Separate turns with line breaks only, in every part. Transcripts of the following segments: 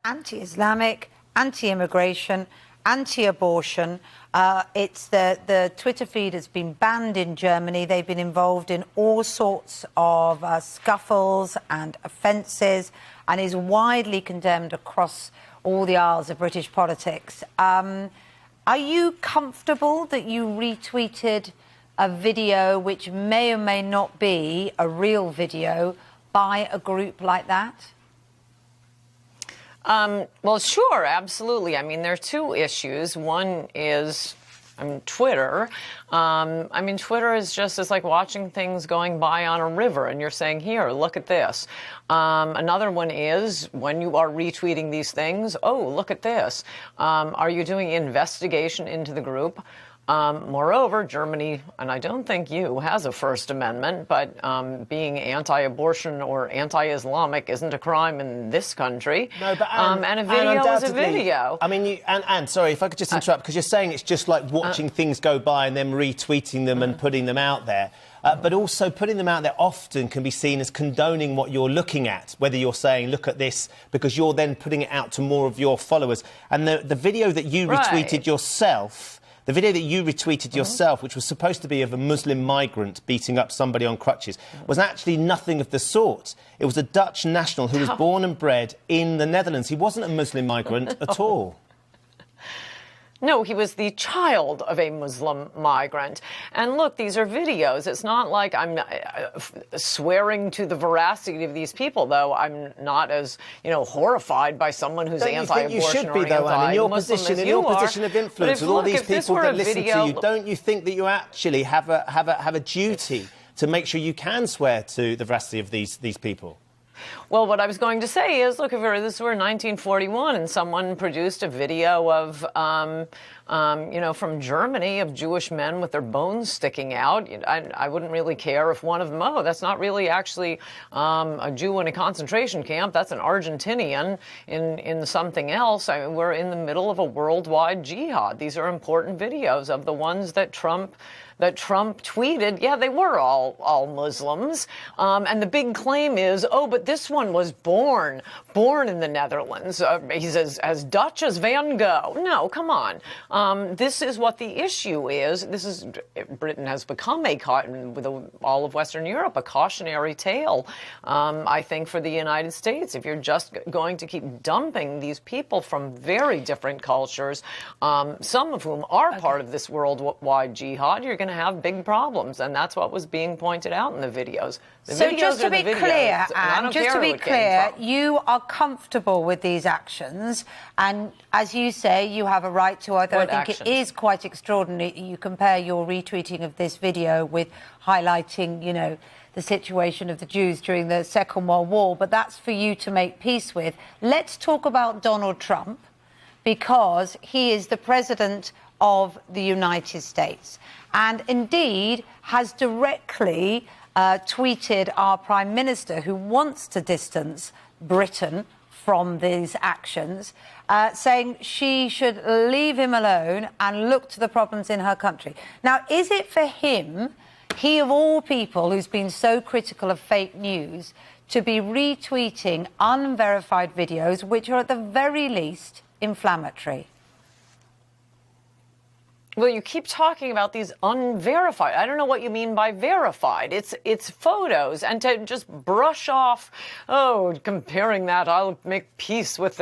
Anti-Islamic, anti-immigration, anti-abortion. It's the Twitter feed has been banned in Germany. They've been involved in all sorts of scuffles and offences and is widely condemned across all the aisles of British politics. Are you comfortable that you retweeted a video which may or may not be a real video by a group like that?
Well, sure, absolutely. I mean, there are two issues. One is, Twitter. Twitter is just as like watching things going by on a river and you're saying, here, look at this. Another one is when you are retweeting these things, oh, look at this. Are you doing investigation into the group? Moreover, Germany, and I don't think you, has a First Amendment, but being anti-abortion or anti-Islamic isn't a crime in this country.
No, but
and a video is a video.
I mean, sorry, if I could just interrupt, because you're saying it's just like watching things go by and then retweeting them and putting them out there. But also putting them out there often can be seen as condoning what you're looking at, whether you're saying, look at this, because you're then putting it out to more of your followers. And the video that you retweeted yourself... The video that you retweeted yourself, which was supposed to be of a Muslim migrant beating up somebody on crutches, was actually nothing of the sort. It was a Dutch national who was born and bred in the Netherlands. He wasn't a Muslim migrant at all.
No, he was the child of a Muslim migrant. And look, these are videos. It's not like I'm swearing to the veracity of these people, though I'm not as, horrified by someone who's anti-abortion
you should be, though, Anne, in your position of influence with all these people that listen to you. Don't you think that you actually have a duty to make sure you can swear to the veracity of these people?
Well, what I was going to say is, look, if this were 1941 and someone produced a video of, from Germany of Jewish men with their bones sticking out, I wouldn't really care if one of them, that's not really actually a Jew in a concentration camp. That's an Argentinian in something else. I mean, we're in the middle of a worldwide jihad. These are important videos of the ones that Trump tweeted. Yeah, they were all Muslims. And the big claim is, but this one was born in the Netherlands. He's as Dutch as Van Gogh. No, come on. This is what the issue is. Britain has become with all of Western Europe, a cautionary tale, I think, for the United States. If you're just going to keep dumping these people from very different cultures, some of whom are part of this worldwide jihad, you're going to have big problems, and that's what was being pointed out in the videos.
So just to be clear, Anne, you are comfortable with these actions, and as you say, you have a right to, although I think it is quite extraordinary. You compare your retweeting of this video with highlighting, the situation of the Jews during the Second World War, but that's for you to make peace with. Let's talk about Donald Trump, because he is the president of the United States and indeed has directly tweeted our Prime Minister, who wants to distance Britain from these actions, saying she should leave him alone and look to the problems in her country. Now, is it for him, he of all people who's been so critical of fake news, to be retweeting unverified videos which are at the very least inflammatory?
Well, you keep talking about these unverified. I don't know what you mean by verified. It's photos, and to just brush off, comparing that, I'll make peace with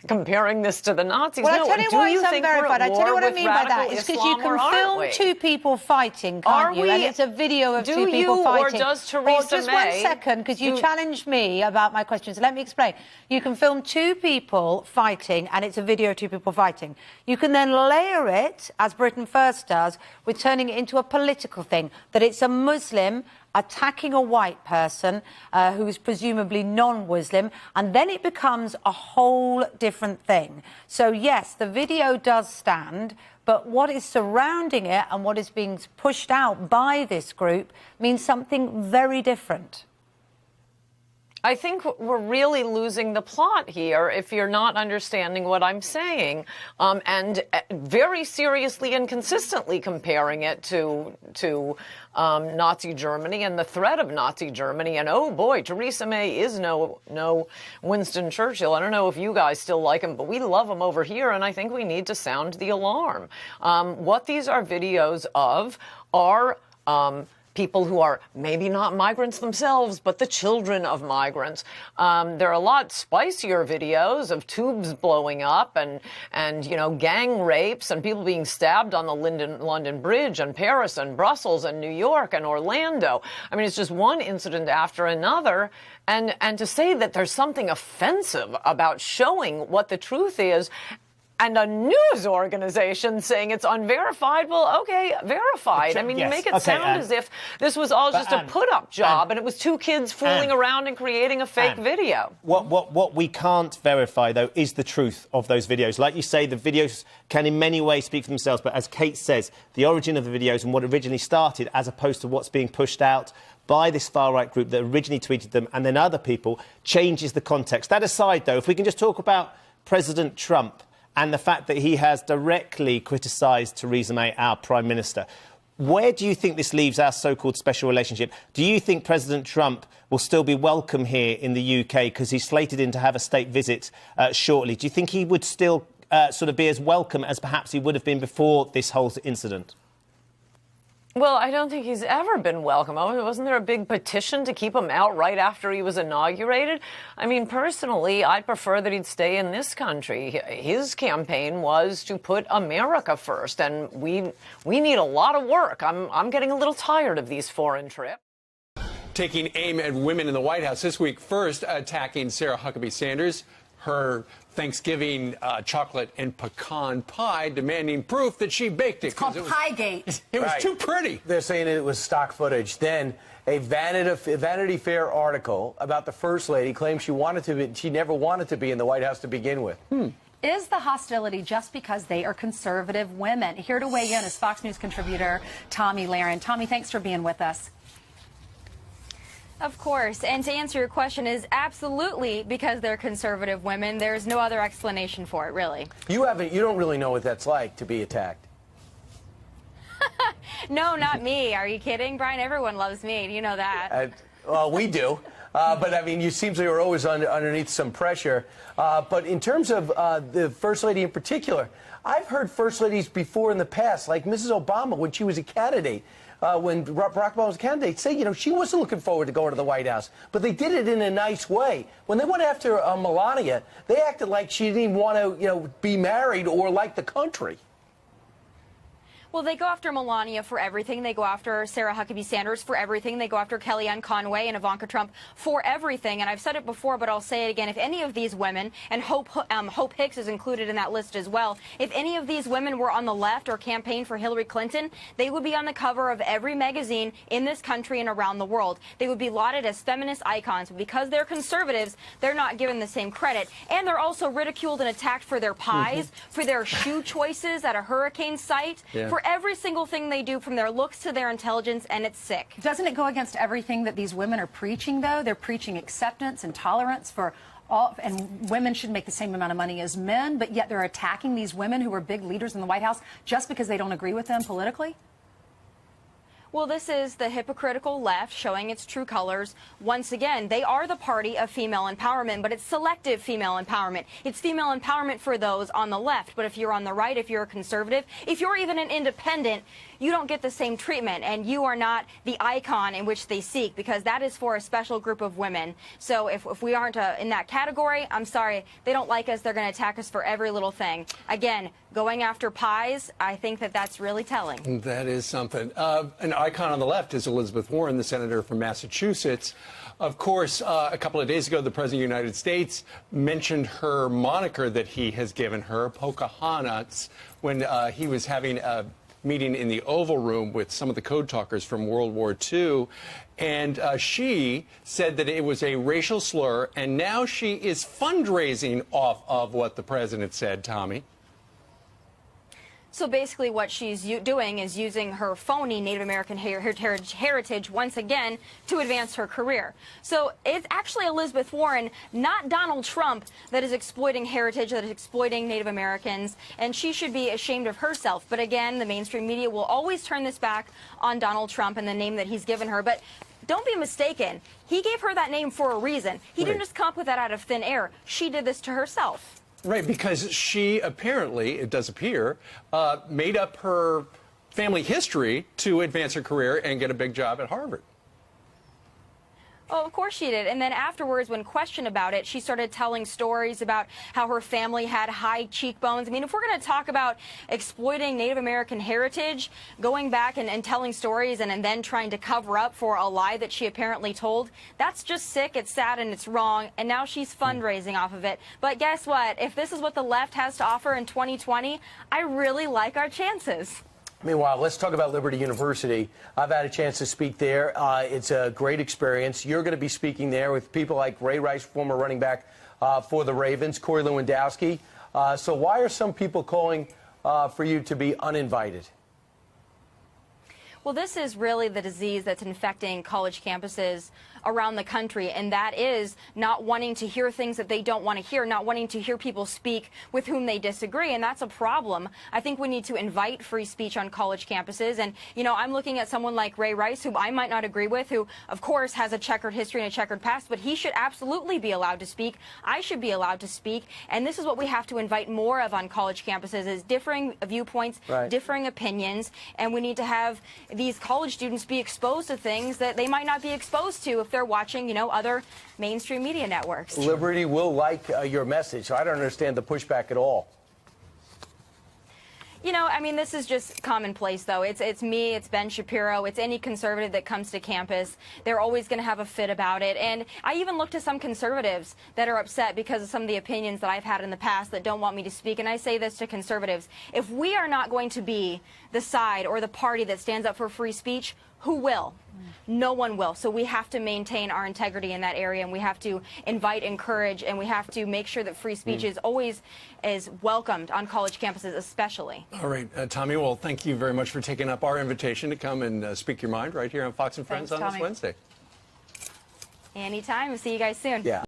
comparing this to the Nazis.
Well,
no,
I tell you why it's unverified. I tell you what I mean by that. It's because you can film two people fighting, can't you? And it's a video of two people fighting.
Or does Theresa
just
May?
One second, because you challenged me about my questions. Let me explain. You can film two people fighting, and it's a video of two people fighting. You can then layer it, as Britain first does, with turning it into a political thing, that it's a Muslim attacking a white person who is presumably non-Muslim, and then it becomes a whole different thing. So, yes, the video does stand, but what is surrounding it and what is being pushed out by this group means something very different.
I think we're really losing the plot here if you're not understanding what I'm saying, and very seriously and consistently comparing it to Nazi Germany and the threat of Nazi Germany. And oh boy, Theresa May is no Winston Churchill. I don't know if you guys still like him, but we love him over here, and I think we need to sound the alarm. What these are videos of are people who are maybe not migrants themselves, but the children of migrants. There are a lot spicier videos of tubes blowing up and you know, gang rapes and people being stabbed on the London Bridge and Paris and Brussels and New York and Orlando. I mean, it's just one incident after another. And to say that there's something offensive about showing what the truth is, and a news organization saying it's unverified, well, okay, verified. I mean, you make it sound as if this was all just a put-up job and it was two kids fooling around and creating a fake video.
What we can't verify, though, is the truth of those videos. Like you say, the videos can in many ways speak for themselves, but as Kate says, the origin of the videos and what originally started, as opposed to what's being pushed out by this far-right group that originally tweeted them and then other people, changes the context. That aside, though, if we can just talk about President Trump and the fact that he has directly criticised Theresa May, our Prime Minister. Where do you think this leaves our so-called special relationship? Do you think President Trump will still be welcome here in the UK because he's slated in to have a state visit shortly? Do you think he would still sort of be as welcome as perhaps he would have been before this whole incident?
Well, I don't think he's ever been welcome. Wasn't there a big petition to keep him out right after he was inaugurated? I mean, personally, I'd prefer that he'd stay in this country. His campaign was to put America first, and we need a lot of work. I'm getting a little tired of these foreign trips.
Taking aim at women in the White House this week, first attacking Sarah Huckabee Sanders, her Thanksgiving chocolate and pecan pie, demanding proof that she baked it.
It's called Piegate.
It was too pretty.
They're saying it was stock footage. Then a Vanity Fair article about the First Lady claims she never wanted to be in the White House to begin with.
Is the hostility just because they are conservative women? Here to weigh in is Fox News contributor Tommy Lahren. Tommy, thanks for being with us.
Of course, and to answer your question is absolutely because they're conservative women. There's no other explanation for it, really.
You don't really know what that's like to be attacked.
No, not me. Are you kidding, Brian? Everyone loves me. You know that.
Well, we do. But, I mean, you seem like you're always underneath some pressure. But in terms of the First Lady in particular, I've heard First Ladies before in the past, like Mrs. Obama when she was a candidate. When Barack Obama was a candidate, say, you know, she wasn't looking forward to going to the White House, but they did it in a nice way. When they went after Melania, they acted like she didn't even want to, you know, be married or like the country.
Well, they go after Melania for everything. They go after Sarah Huckabee Sanders for everything. They go after Kellyanne Conway and Ivanka Trump for everything. And I've said it before, but I'll say it again. If any of these women, and Hope Hicks is included in that list as well, if any of these women were on the left or campaigned for Hillary Clinton, they would be on the cover of every magazine in this country and around the world. They would be lauded as feminist icons. But because they're conservatives, they're not given the same credit. And they're also ridiculed and attacked for their pies, for their shoe choices at a hurricane site, for every single thing they do, from their looks to their intelligence, and it's sick.
Doesn't it go against everything that these women are preaching, though? They're preaching acceptance and tolerance for all, and women should make the same amount of money as men, but yet they're attacking these women who are big leaders in the White House just because they don't agree with them politically?
Well, this is the hypocritical left showing its true colors. Once again, they are the party of female empowerment, but it's selective female empowerment. It's female empowerment for those on the left. But if you're on the right, if you're a conservative, if you're even an independent, you don't get the same treatment, and you are not the icon in which they seek, because that is for a special group of women. So if we aren't in that category, I'm sorry, they don't like us. They're going to attack us for every little thing. Again, going after pies, I think that that's really telling.
That is something. An icon on the left is Elizabeth Warren, the senator from Massachusetts. Of course, a couple of days ago, the President of the United States mentioned her moniker that he has given her, Pocahontas, when he was having a meeting in the Oval Room with some of the code talkers from World War II. And she said that it was a racial slur, and now she is fundraising off of what the president said, Tommy.
So basically what she's doing is using her phony Native American heritage once again to advance her career. So it's actually Elizabeth Warren, not Donald Trump, that is exploiting heritage, that is exploiting Native Americans, and she should be ashamed of herself. But again, the mainstream media will always turn this back on Donald Trump and the name that he's given her. But don't be mistaken. He gave her that name for a reason. He didn't just come up with that out of thin air. She did this to herself.
Right, because she apparently, it does appear, made up her family history to advance her career and get a big job at Harvard.
Oh, of course she did. And then afterwards, when questioned about it, she started telling stories about how her family had high cheekbones. I mean, if we're going to talk about exploiting Native American heritage, going back and telling stories and then trying to cover up for a lie that she apparently told, that's just sick, it's sad, and it's wrong. And now she's fundraising off of it. But guess what? If this is what the left has to offer in 2020, I really like our chances.
Meanwhile, let's talk about Liberty University. I've had a chance to speak there. It's a great experience. You're going to be speaking there with people like Ray Rice, former running back for the Ravens, Corey Lewandowski. So why are some people calling for you to be uninvited?
Well, this is really the disease that's infecting college campuses around the country, and that is not wanting to hear things that they don't want to hear, not wanting to hear people speak with whom they disagree, and that's a problem. I think we need to invite free speech on college campuses, and, you know, I'm looking at someone like Ray Rice, who I might not agree with, who, of course, has a checkered history and a checkered past, but he should absolutely be allowed to speak. I should be allowed to speak, and this is what we have to invite more of on college campuses, is differing viewpoints, differing opinions, and we need to have these college students be exposed to things that they might not be exposed to if they're watching, you know, other mainstream media networks.
Liberty will like your message, so I don't understand the pushback at all.
You know, I mean, this is just commonplace, though. It's me, it's Ben Shapiro, it's any conservative that comes to campus. They're always going to have a fit about it. And I even look to some conservatives that are upset because of some of the opinions that I've had in the past that don't want me to speak. And I say this to conservatives. If we are not going to be the side or the party that stands up for free speech, who will? No one will. So we have to maintain our integrity in that area, and we have to invite, encourage, and we have to make sure that free speech is always welcomed on college campuses, especially.
All right, Tommy, well, thank you very much for taking up our invitation to come and speak your mind right here on Fox and Friends on this Wednesday.
Anytime. We'll see you guys soon.
Yeah.